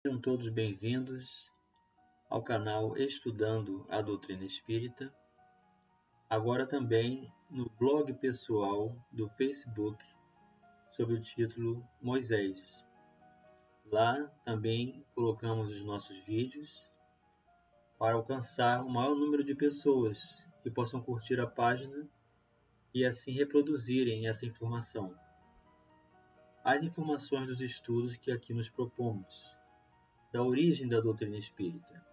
Sejam todos bem-vindos ao canal Estudando a Doutrina Espírita, agora também no blog pessoal do Facebook, sob o título Moisés. Lá também colocamos os nossos vídeos para alcançar o maior número de pessoas que possam curtir a página e assim reproduzirem essa informação. As informações dos estudos que aqui nos propomos, da origem da doutrina espírita,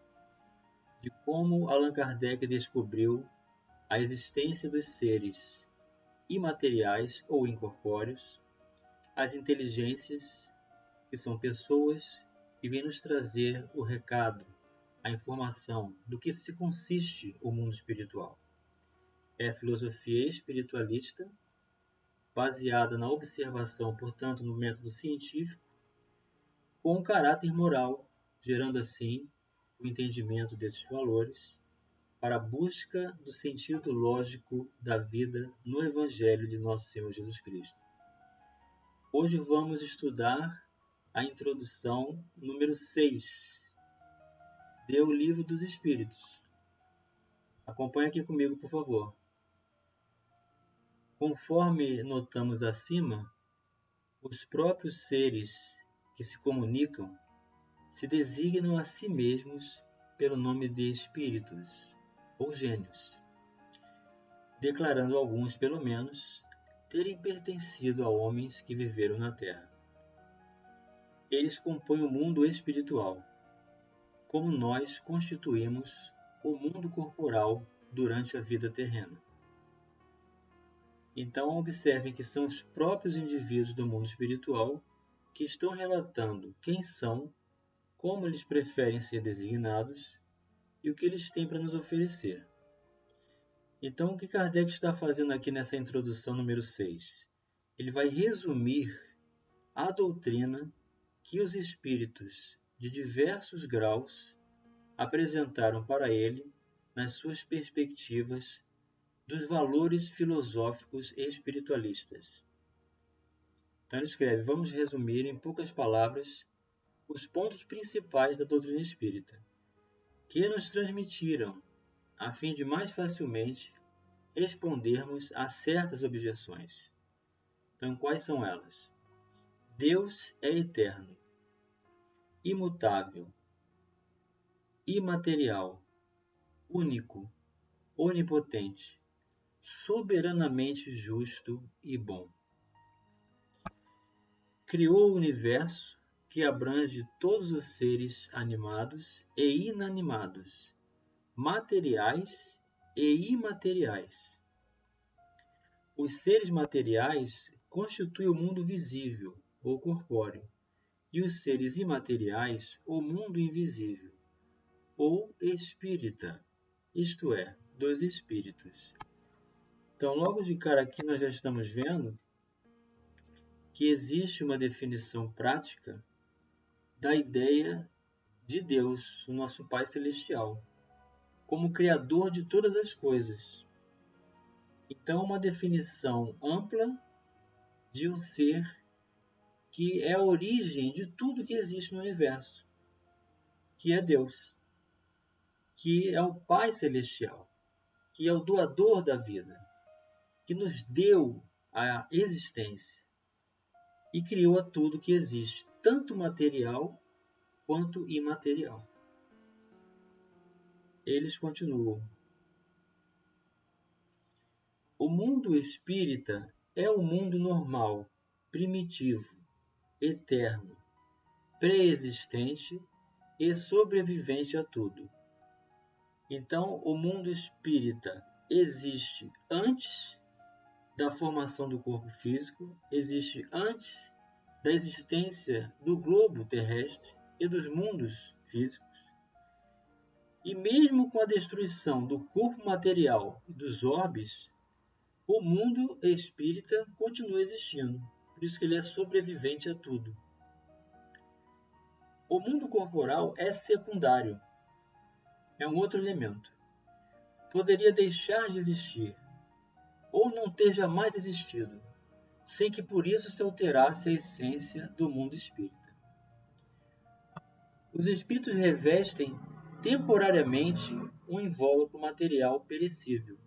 de como Allan Kardec descobriu a existência dos seres imateriais ou incorpóreos, as inteligências, que são pessoas, e vem nos trazer o recado, a informação do que se consiste o mundo espiritual. É a filosofia espiritualista, baseada na observação, portanto, no método científico, com um caráter moral, gerando assim o entendimento desses valores para a busca do sentido lógico da vida no Evangelho de Nosso Senhor Jesus Cristo. Hoje vamos estudar a introdução número 6 do Livro dos Espíritos. Acompanhe aqui comigo, por favor. Conforme notamos acima, os próprios seres que se comunicam se designam a si mesmos pelo nome de espíritos ou gênios, declarando alguns, pelo menos, terem pertencido a homens que viveram na Terra. Eles compõem o mundo espiritual, como nós constituímos o mundo corporal durante a vida terrena. Então, observem que são os próprios indivíduos do mundo espiritual que estão relatando quem são, como eles preferem ser designados e o que eles têm para nos oferecer. Então, o que Kardec está fazendo aqui nessa introdução número 6? Ele vai resumir a doutrina que os espíritos de diversos graus apresentaram para ele nas suas perspectivas dos valores filosóficos e espiritualistas. Então ele escreve: vamos resumir em poucas palavras os pontos principais da doutrina espírita, que nos transmitiram, a fim de mais facilmente respondermos a certas objeções. Então, quais são elas? Deus é eterno, imutável, imaterial, único, onipotente, soberanamente justo e bom. Criou o universo que abrange todos os seres animados e inanimados, materiais e imateriais. Os seres materiais constituem o mundo visível ou corpóreo, e os seres imateriais o mundo invisível ou espírita, isto é, dos espíritos. Então, logo de cara aqui nós já estamos vendo que existe uma definição prática da ideia de Deus, o nosso Pai Celestial, como Criador de todas as coisas. Então, uma definição ampla de um ser que é a origem de tudo que existe no universo, que é Deus, que é o Pai Celestial, que é o doador da vida, que nos deu a existência e criou a tudo que existe, tanto material quanto imaterial. Eles continuam: o mundo espírita é o mundo normal, primitivo, eterno, pré-existente e sobrevivente a tudo. Então, o mundo espírita existe antes da formação do corpo físico, existe antes da existência do globo terrestre e dos mundos físicos. E mesmo com a destruição do corpo material e dos orbes, o mundo espírita continua existindo. Por isso que ele é sobrevivente a tudo. O mundo corporal é secundário. É um outro elemento. Poderia deixar de existir, ou não ter jamais existido, sem que por isso se alterasse a essência do mundo espírita. Os espíritos revestem temporariamente um invólucro material perecível,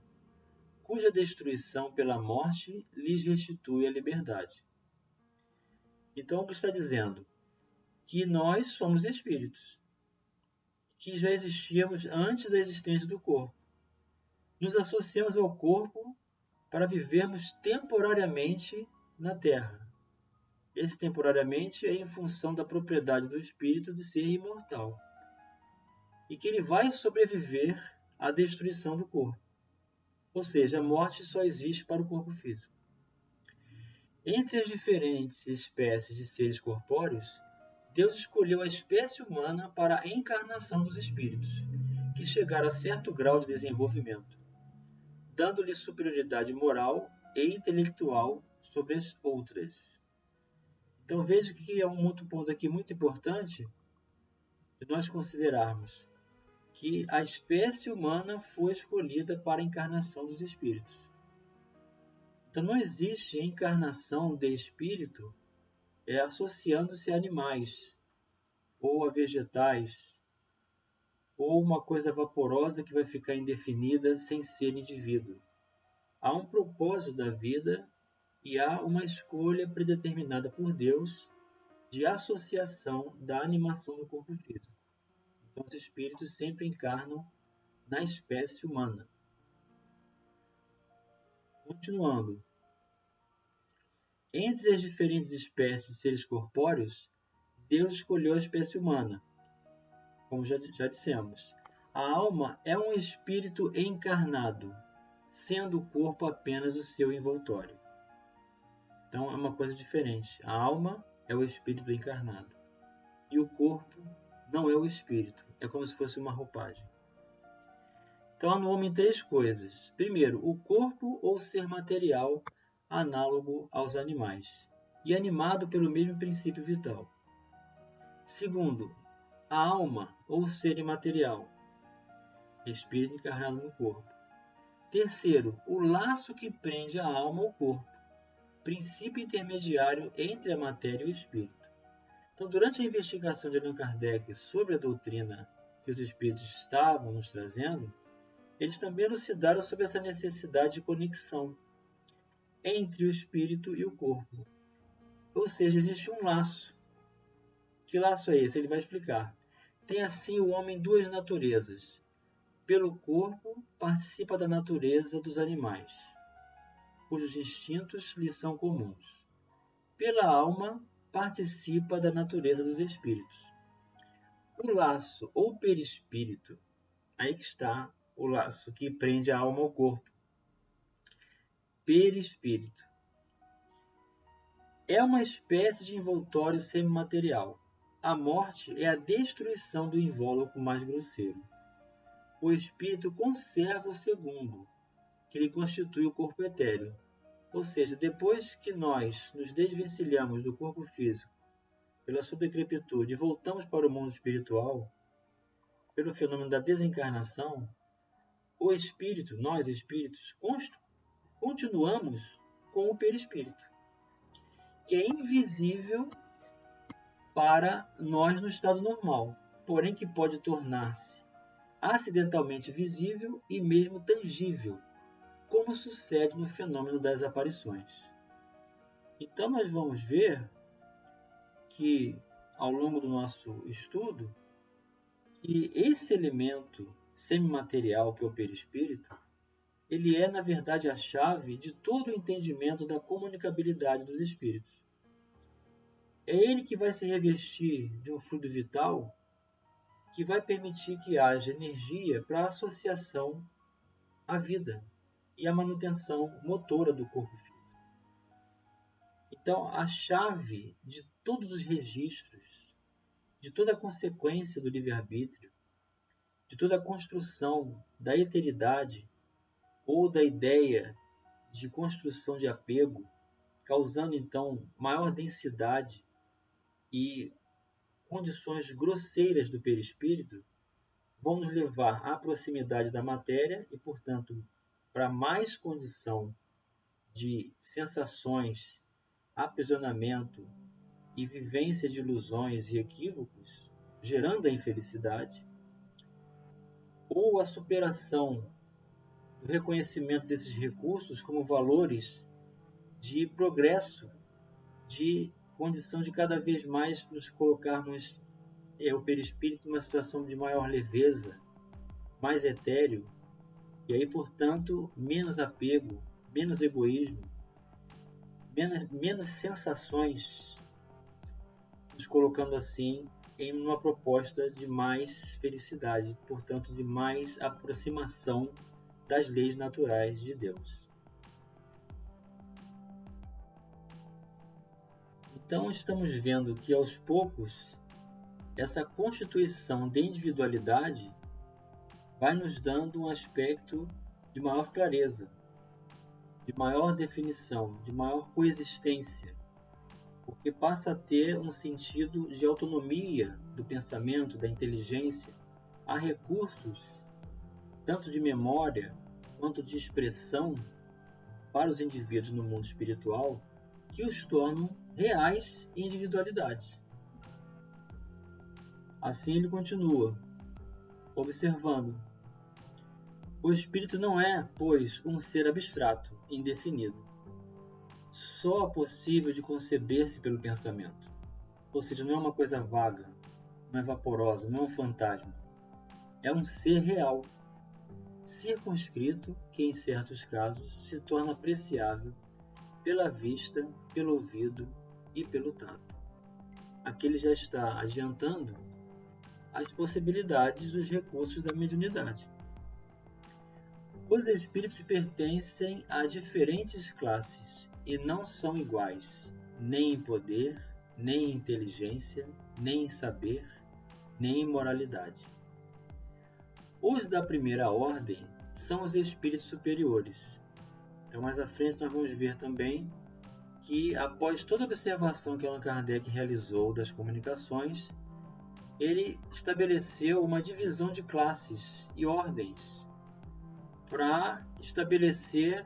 cuja destruição pela morte lhes restitui a liberdade. Então, o que está dizendo? Que nós somos espíritos, que já existíamos antes da existência do corpo. Nos associamos ao corpo para vivermos temporariamente na Terra. Esse temporariamente é em função da propriedade do espírito de ser imortal, e que ele vai sobreviver à destruição do corpo. Ou seja, a morte só existe para o corpo físico. Entre as diferentes espécies de seres corpóreos, Deus escolheu a espécie humana para a encarnação dos espíritos, que chegaram a certo grau de desenvolvimento, dando-lhe superioridade moral e intelectual sobre as outras. Então veja que é um outro ponto aqui muito importante de nós considerarmos que a espécie humana foi escolhida para a encarnação dos espíritos. Então não existe encarnação de espírito associando-se a animais, ou a vegetais, ou uma coisa vaporosa que vai ficar indefinida sem ser indivíduo. Há um propósito da vida e há uma escolha predeterminada por Deus de associação da animação do corpo físico. Então, os espíritos sempre encarnam na espécie humana. Continuando. Entre as diferentes espécies de seres corpóreos, Deus escolheu a espécie humana, como já dissemos. A alma é um espírito encarnado, sendo o corpo apenas o seu envoltório. Então é uma coisa diferente. A alma é o espírito encarnado. E o corpo não é o espírito. É como se fosse uma roupagem. Então há no homem três coisas. Primeiro, o corpo ou ser material, análogo aos animais, e animado pelo mesmo princípio vital. Segundo, a alma ou ser imaterial, espírito encarnado no corpo. Terceiro, o laço que prende a alma ao corpo, princípio intermediário entre a matéria e o espírito. Então, durante a investigação de Allan Kardec sobre a doutrina que os espíritos estavam nos trazendo, eles também elucidaram sobre essa necessidade de conexão entre o espírito e o corpo. Ou seja, existe um laço. Que laço é esse? Ele vai explicar. Tem assim o homem duas naturezas. Pelo corpo, participa da natureza dos animais, cujos instintos lhe são comuns. Pela alma, participa da natureza dos espíritos. O laço ou perispírito, aí que está o laço que prende a alma ao corpo. Perispírito é uma espécie de envoltório semimaterial. A morte é a destruição do invólucro mais grosseiro. O espírito conserva o segundo, que lhe constitui o corpo etéreo. Ou seja, depois que nós nos desvencilhamos do corpo físico pela sua decrepitude e voltamos para o mundo espiritual, pelo fenômeno da desencarnação, o espírito, nós espíritos, continuamos com o perispírito, que é invisível para nós no estado normal, porém que pode tornar-se acidentalmente visível e mesmo tangível, como sucede no fenômeno das aparições. Então nós vamos ver que, ao longo do nosso estudo, que esse elemento semimaterial, que é o perispírito, ele é, na verdade, a chave de todo o entendimento da comunicabilidade dos espíritos. É ele que vai se revestir de um fluido vital que vai permitir que haja energia para a associação à vida e a manutenção motora do corpo físico. Então, a chave de todos os registros, de toda a consequência do livre-arbítrio, de toda a construção da eternidade ou da ideia de construção de apego, causando então maior densidade e condições grosseiras do perispírito, vão nos levar à proximidade da matéria e, portanto, para mais condição de sensações, aprisionamento e vivência de ilusões e equívocos, gerando a infelicidade, ou a superação do reconhecimento desses recursos como valores de progresso, de condição de cada vez mais nos colocarmos, o perispírito, numa situação de maior leveza, mais etéreo, e aí, portanto, menos apego, menos egoísmo, menos sensações, nos colocando assim em uma proposta de mais felicidade, portanto, de mais aproximação das leis naturais de Deus. Então, estamos vendo que, aos poucos, essa constituição de individualidade vai nos dando um aspecto de maior clareza, de maior definição, de maior coexistência, porque passa a ter um sentido de autonomia do pensamento, da inteligência. Há recursos, tanto de memória quanto de expressão, para os indivíduos no mundo espiritual, que os tornam reais individualidades. Assim ele continua, observando: o espírito não é, pois, um ser abstrato, indefinido, só possível de conceber-se pelo pensamento. Ou seja, não é uma coisa vaga, não é vaporosa, não é um fantasma. É um ser real, circunscrito, que em certos casos se torna apreciável pela vista, pelo ouvido e pelo tato. Aqui ele já está adiantando as possibilidades dos recursos da mediunidade. Os espíritos pertencem a diferentes classes e não são iguais, nem em poder, nem em inteligência, nem em saber, nem em moralidade. Os da primeira ordem são os espíritos superiores. Então, mais à frente, nós vamos ver também que, após toda a observação que Allan Kardec realizou das comunicações, ele estabeleceu uma divisão de classes e ordens para estabelecer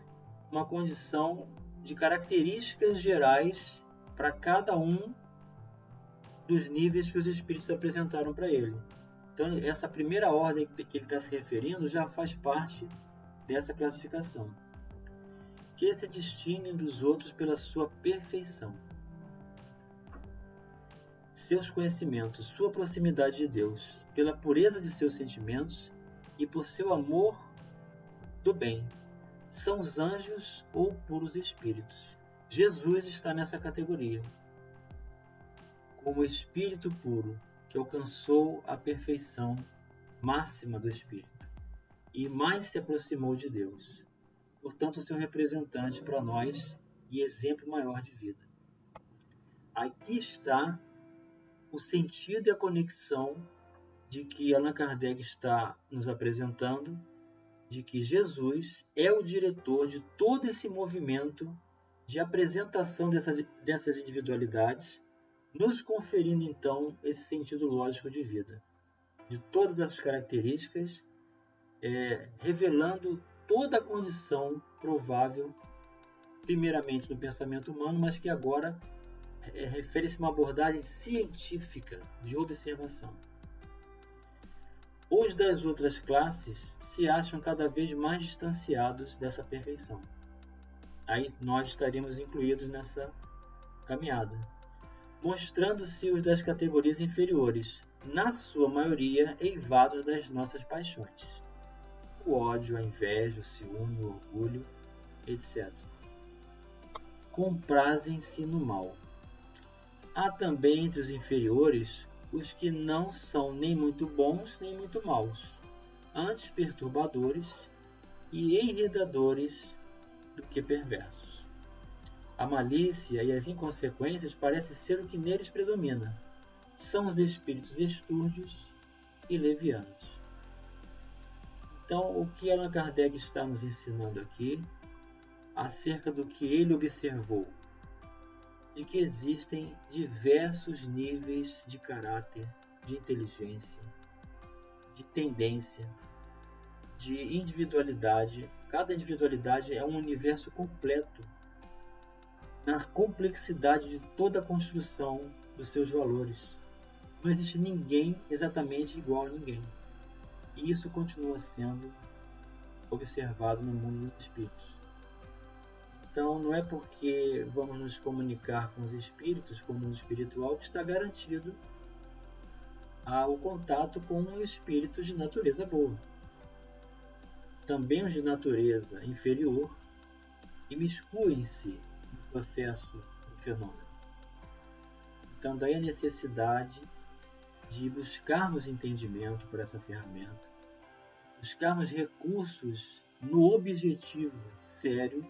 uma condição de características gerais para cada um dos níveis que os espíritos apresentaram para ele. Então, essa primeira ordem que ele está se referindo já faz parte dessa classificação, que se distinguem dos outros pela sua perfeição, seus conhecimentos, sua proximidade de Deus, pela pureza de seus sentimentos e por seu amor do bem. São os anjos ou puros espíritos. Jesus está nessa categoria, como espírito puro, que alcançou a perfeição máxima do espírito e mais se aproximou de Deus. Portanto, seu representante para nós e exemplo maior de vida. Aqui está o sentido e a conexão de que Allan Kardec está nos apresentando, de que Jesus é o diretor de todo esse movimento de apresentação dessas individualidades, nos conferindo então esse sentido lógico de vida, de todas essas características, revelando toda a condição provável, primeiramente do pensamento humano, mas que agora refere-se a uma abordagem científica de observação. Os das outras classes se acham cada vez mais distanciados dessa perfeição. Aí nós estaríamos incluídos nessa caminhada, mostrando-se os das categorias inferiores, na sua maioria eivados das nossas paixões, o ódio, a inveja, o ciúme, o orgulho, etc. Comprazem-se no mal. Há também entre os inferiores os que não são nem muito bons nem muito maus, antes perturbadores e enredadores do que perversos. A malícia e as inconsequências parecem ser o que neles predomina. São os espíritos estúrdios e levianos. Então, o que Allan Kardec está nos ensinando aqui, acerca do que ele observou, de que existem diversos níveis de caráter, de inteligência, de tendência, de individualidade. Cada individualidade é um universo completo, na complexidade de toda a construção dos seus valores. Não existe ninguém exatamente igual a ninguém. E isso continua sendo observado no mundo dos espíritos. Então, não é porque vamos nos comunicar com os espíritos, com o mundo espiritual, que está garantido o contato com espíritos de natureza boa. Também os de natureza inferior imiscuem-se no processo do fenômeno. Então, daí a necessidade de buscarmos entendimento por essa ferramenta, buscarmos recursos no objetivo sério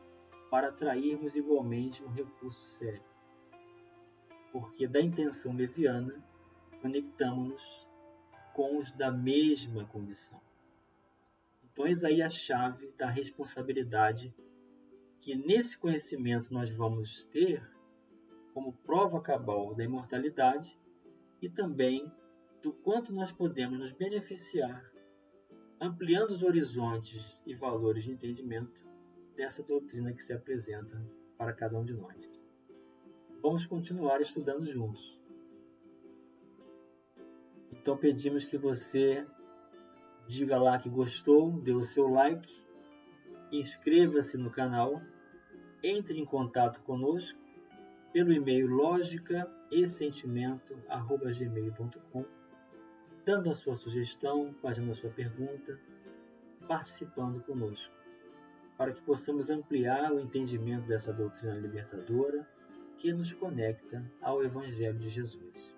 para atrairmos igualmente um recurso sério. Porque da intenção leviana, conectamos-nos com os da mesma condição. Então, eis aí a chave da responsabilidade que nesse conhecimento nós vamos ter como prova cabal da imortalidade e também do quanto nós podemos nos beneficiar, ampliando os horizontes e valores de entendimento dessa doutrina que se apresenta para cada um de nós. Vamos continuar estudando juntos. Então pedimos que você diga lá que gostou, dê o seu like, inscreva-se no canal, entre em contato conosco pelo e-mail logicaesentimento@gmail.com, dando a sua sugestão, fazendo a sua pergunta, participando conosco, para que possamos ampliar o entendimento dessa doutrina libertadora que nos conecta ao Evangelho de Jesus.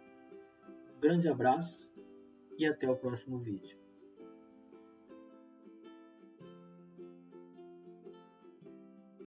Um grande abraço e até o próximo vídeo.